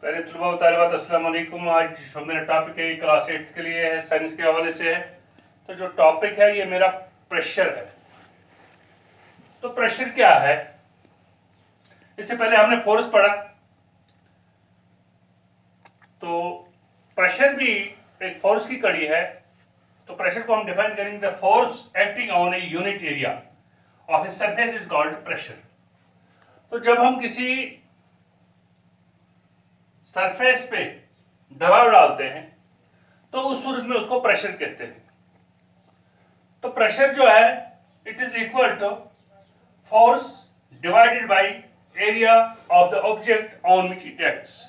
पहले तलबा व तालिबात अस्सलाम वालेकुम। आज मेरा टॉपिक है क्लास 8 के लिए है, साइंस के हवाले से है। तो जो टॉपिक है ये मेरा प्रेशर है। तो प्रेशर क्या है, इससे पहले हमने फोर्स पढ़ा। तो प्रेशर भी एक फोर्स की कड़ी है। तो प्रेशर को हम डिफाइन करेंगे, the force acting on a unit area of a surface is called pressure. तो जब हम किसी सरफेस पे दबाव डालते हैं तो उस सूरत में उसको प्रेशर कहते हैं। तो प्रेशर जो है it is equal to force divided by area of the object on which it acts.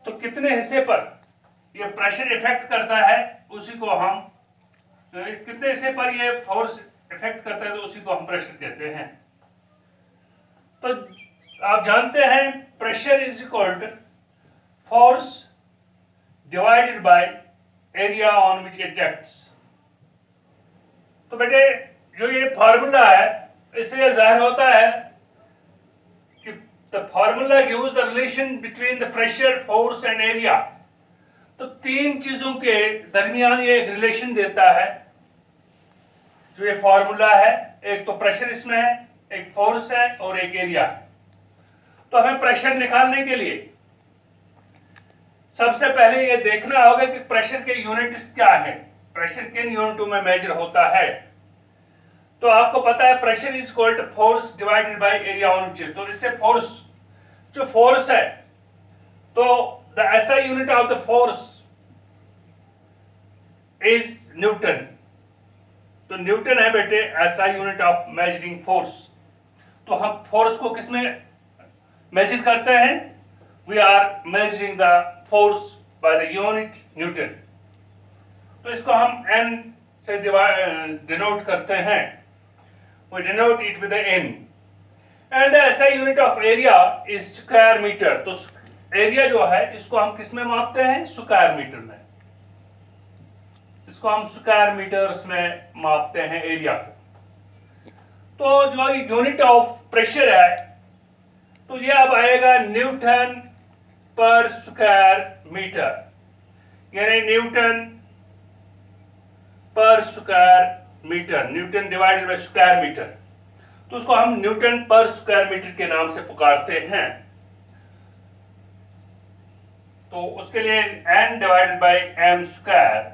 तो कितने हिस्से पर यह प्रेशर इफेक्ट करता है उसी को हम कितने हिस्से पर यह फोर्स इफेक्ट करता है तो उसी को हम प्रेशर कहते हैं। तो आप जानते हैं pressure is equal to force divided by area on which it acts. तो बेटे जो ये फार्मूला है इससे यह जाहिर होता है कि the formula gives the relation between the pressure, force and area. तो तीन चीजों के दरमियान ये एक रिलेशन देता है जो ये फार्मूला है। एक तो प्रेशर इसमें है, एक फोर्स है और एक एरिया है। तो हमें प्रेशर निकालने के लिए सबसे पहले ये देखना होगा कि प्रेशर के यूनिट्स क्या है, प्रेशर किन यूनिटों में मेजर होता है। तो आपको पता है pressure is equal to force divided by area on which. तो इससे फोर्स, जो फोर्स है, तो the SI unit of the force is newton. तो न्यूटन है बेटे SI unit of measuring force. तो हम फोर्स को किसमें मेजर करते हैं? We are measuring the force by the unit newton. तो इसको हम n से डिनोट करते हैं। We denote it with the n. And the SI unit of area is square meter. तो एरिया जो है इसको हम किस में मापते हैं? स्क्वायर मीटर में। इसको हम स्क्वायर मीटर्स में मापते हैं एरिया को। तो जो यूनिट ऑफ प्रेशर है तो ये अब आएगा न्यूटन पर स्क्वायर मीटर, यानी newton per square metre, newton divided by square metre. तो उसको हम न्यूटन पर स्क्वायर मीटर के नाम से पुकारते हैं। तो उसके लिए n divided by m square,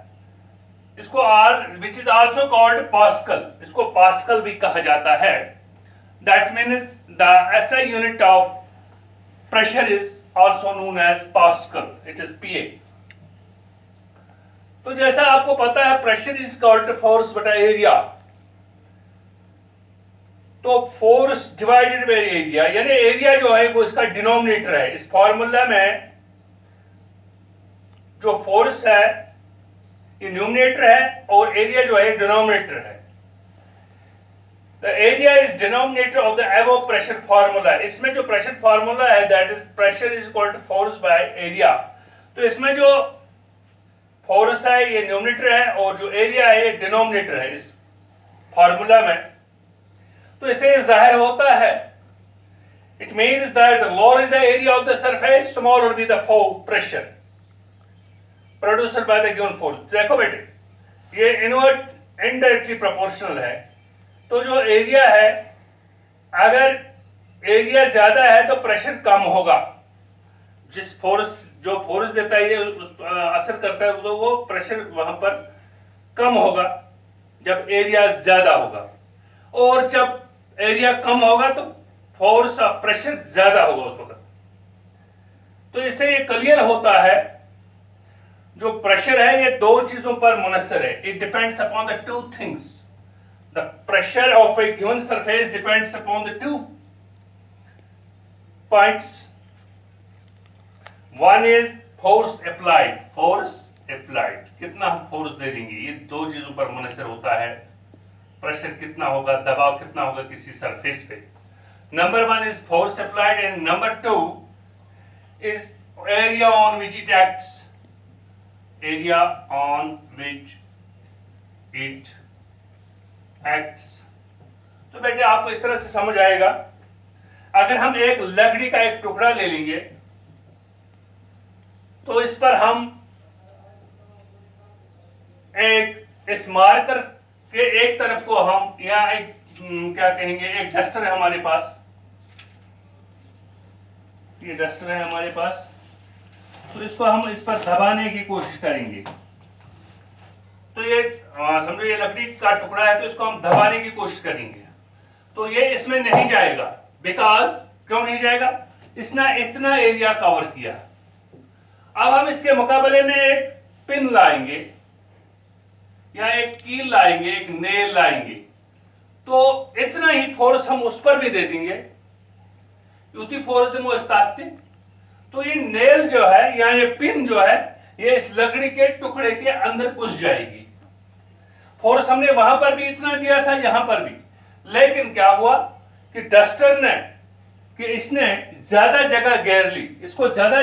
इसको r which is also called pascal, इसको पास्कल भी कहा जाता है। That means the SI unit of pressure is also known as pascal, it is PA। तो जैसा आपको पता है pressure is equal to force बटा एरिया। तो फोर्स डिवाइडेड बाय एरिया, यानी एरिया जो है वो इसका डिनोमिनेटर है। इस फॉर्मूला में जो फोर्स है ये न्यूमरेटर है और एरिया जो है डिनोमिनेटर है। The area is denominator of the above pressure formula. इसमें जो प्रेशर फार्मूला है that is pressure is equal to force by area. तो इसमें जो फोर्स है ये न्यूमरेटर है और जो एरिया है ये डिनोमिनेटर है इस फार्मूला में। तो इससे जाहिर होता है, it means that the lower is the area of the surface, smaller be the pressure produced by the given force. देखो बेटे ये इनवर्ट इनडायरेक्टली प्रोपोर्शनल है। तो जो एरिया है, अगर एरिया ज्यादा है तो प्रेशर कम होगा। जिस फोर्स, जो फोर्स देता है ये उस असर करता है तो वो प्रेशर वहां पर कम होगा जब एरिया ज्यादा होगा, और जब एरिया कम होगा तो फोर्स ऑफ प्रेशर ज्यादा होगा उस वक्त। तो इससे ये क्लियर होता है जो प्रेशर है ये दो चीजों पर मुनस्सर है। It depends upon the two things. The pressure of A given surface depends upon the two points. One is force applied, force applied, कितना हम फोर्स दे देंगे, ये दो चीजों पर मुनस्सर होता है। प्रेशर कितना होगा, दबाव कितना होगा किसी सरफेस पे। Number one is force applied and number two is area on which it acts, area on which it acts. तो बेटे आपको इस तरह से समझ आएगा। अगर हम एक लकड़ी का एक टुकड़ा ले लेंगे तो इस पर हम एक इस मार्कर के एक तरफ को हम या एक क्या कहेंगे, एक डस्टर है हमारे पास, ये डस्टर है हमारे पास, तो इसको हम इस पर दबाने की कोशिश करेंगे। तो ये समझो ये लकड़ी का टुकड़ा है, तो इसको हम दबाने की कोशिश करेंगे, तो ये इसमें नहीं जाएगा। बिकॉज क्यों नहीं जाएगा, इसने इतना एरिया कवर किया। अब हम इसके मुकाबले में एक पिन लाएंगे या एक कील लाएंगे, एक नेल लाएंगे, तो इतना ही फोर्स हम उस पर भी दे देंगे, उतनी फोर्स दे मुस्ताते। तो ये नेल जो है या ये पिन जो है, ये इस लकड़ी के टुकड़े के अंदर घुस जाएगी। फोर्स हमने वहां पर भी इतना दिया था, यहां पर भी, लेकिन क्या हुआ कि डस्टर ने कि इसने ज्यादा जगह घेर ली, इसको ज्यादा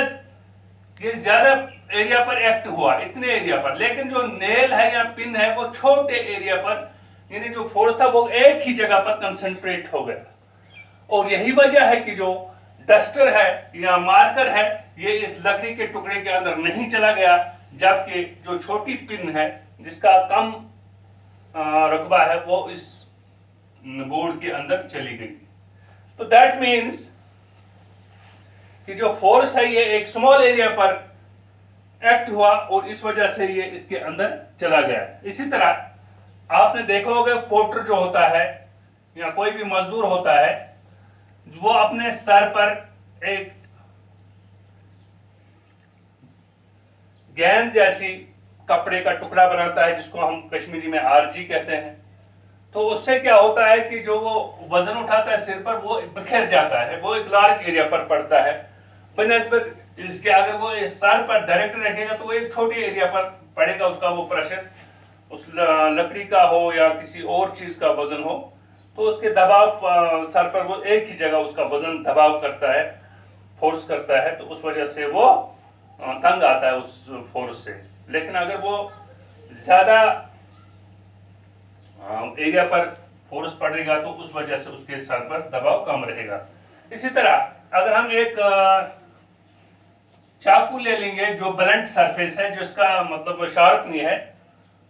एरिया पर एक्ट हुआ, इतने एरिया पर। लेकिन जो नेल है या पिन है वो छोटे एरिया पर, यानी जो फोर्स था वो एक ही जगह पर कंसंट्रेट हो गया। और यही वजह है कि जो डस्टर है या मार्कर है, ये इस लकड़ी के टुकड़े के अंदर नहीं चला गया, जबकि जो छोटी पिन है जिसका कम रकबा है वो इस बोर्ड के अंदर चली गई। तो दैट मीन्स कि जो फोर्स है ये एक स्मॉल एरिया पर एक्ट हुआ और इस वजह से ये इसके अंदर चला गया। इसी तरह आपने देखा होगा पोर्टर जो होता है या कोई भी मजदूर होता है, वो अपने सर पर एक गेंद जैसी कपड़े का टुकड़ा बनाता है, जिसको हम कश्मीरी में आरजी कहते हैं। तो उससे क्या होता है कि जो वो वजन उठाता है सिर पर, वो बिखर जाता है, वो एक लार्ज एरिया पर पड़ता है। बनस्बत इसके अगर वो इस सर पर डायरेक्ट रखेगा तो वो एक छोटे एरिया पर पड़ेगा, उसका वो प्रेशर, उस लकड़ी का हो या किसी और चीज का वजन हो, तो उसके दबाव सर पर वो एक ही जगह उसका वजन दबाव करता है, फोर्स करता है, तो उस वजह से वो तंग आता है उस फोर्स से। लेकिन अगर वो ज्यादा एरिया पर फोर्स पड़ेगा तो उस वजह से उसके सर पर दबाव कम रहेगा। इसी तरह अगर हम एक चाकू ले लेंगे जो ब्लंट सरफेस है, जिसका मतलब शार्प नहीं है,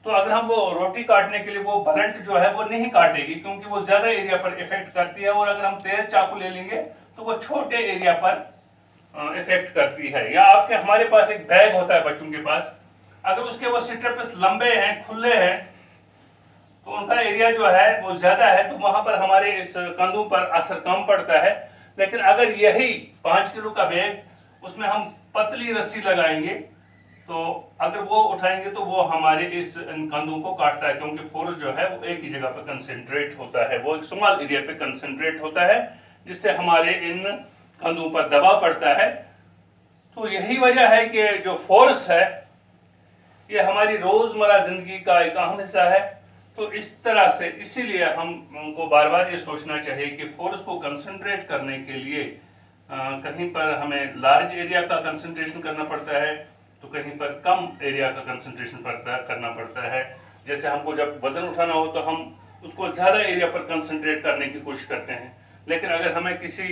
तो अगर हम वो रोटी काटने के लिए वो ब्लंट जो है वो नहीं काटेगी, क्योंकि वो ज्यादा एरिया पर इफेक्ट करती है। और अगर हम तेज चाकू ले लेंगे तो वो छोटे एरिया पर इफेक्ट करती है। या आपके हमारे पास एक बैग होता है बच्चों के पास, अगर उसके वो स्ट्रिप्स लंबे हैं, खुले हैं, तो उनका एरिया जो है वो ज्यादा है, तो वहां पर हमारे इस कंधों पर असर कम पड़ता है। लेकिन अगर यही 5 किलो का बैग, उसमें हम पतली रस्सी लगाएंगे, तो अगर वो उठाएंगे तो वो हमारे इस कंधों को काटता है, क्योंकि फोर्स जो है वो एक ही जगह पर कंसंट्रेट होता है, वो एक स्मॉल एरिया पे कंसंट्रेट होता है, जिससे हमारे इन कंधों पर दबाव पड़ता है। तो यही वजह है कि जो फोर्स है ये हमारी रोजमर्रा जिंदगी का एक अहम हिस्सा है। तो इस तरह से इसीलिए हमको बार बार ये सोचना चाहिए कि फोर्स को कंसंट्रेट करने के लिए कहीं पर हमें लार्ज एरिया का कंसंट्रेशन करना पड़ता है, तो कहीं पर कम एरिया का कंसंट्रेशन करना पड़ता है। जैसे हमको जब वजन उठाना हो तो हम उसको ज़्यादा एरिया पर कंसंट्रेट करने की कोशिश करते हैं, लेकिन अगर हमें किसी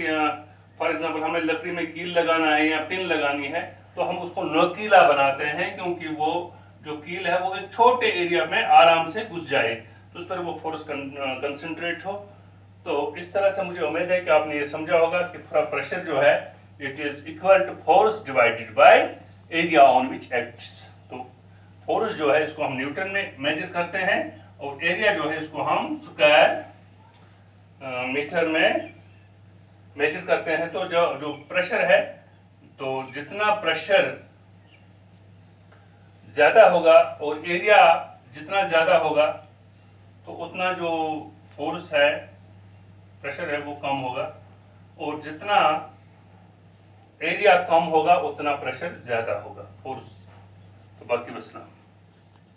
फॉर एग्जांपल हमें लकड़ी में कील लगाना है या पिन लगानी है, तो हम उसको नोकीला बनाते हैं, क्योंकि वो जो कील है वो एक छोटे एरिया में आराम से घुस जाए, तो उस पर वो फोर्स कंसंट्रेट हो। तो इस तरह से मुझे उम्मीद है कि आपने ये समझा होगा कि प्रेशर जो है it is equal to force divided by area on which acts. तो फोर्स जो है इसको हम न्यूटन में मेजर करते हैं, और एरिया जो है इसको हम स्क्वायर मीटर में मेजर करते हैं। तो जो प्रेशर है, तो जितना प्रेशर ज्यादा होगा और एरिया जितना ज्यादा होगा, तो उतना जो फोर्स है, प्रेशर है, वो कम होगा, और जितना एरिया कम होगा उतना प्रेशर ज्यादा होगा, फोर्स। तो बाकी मसला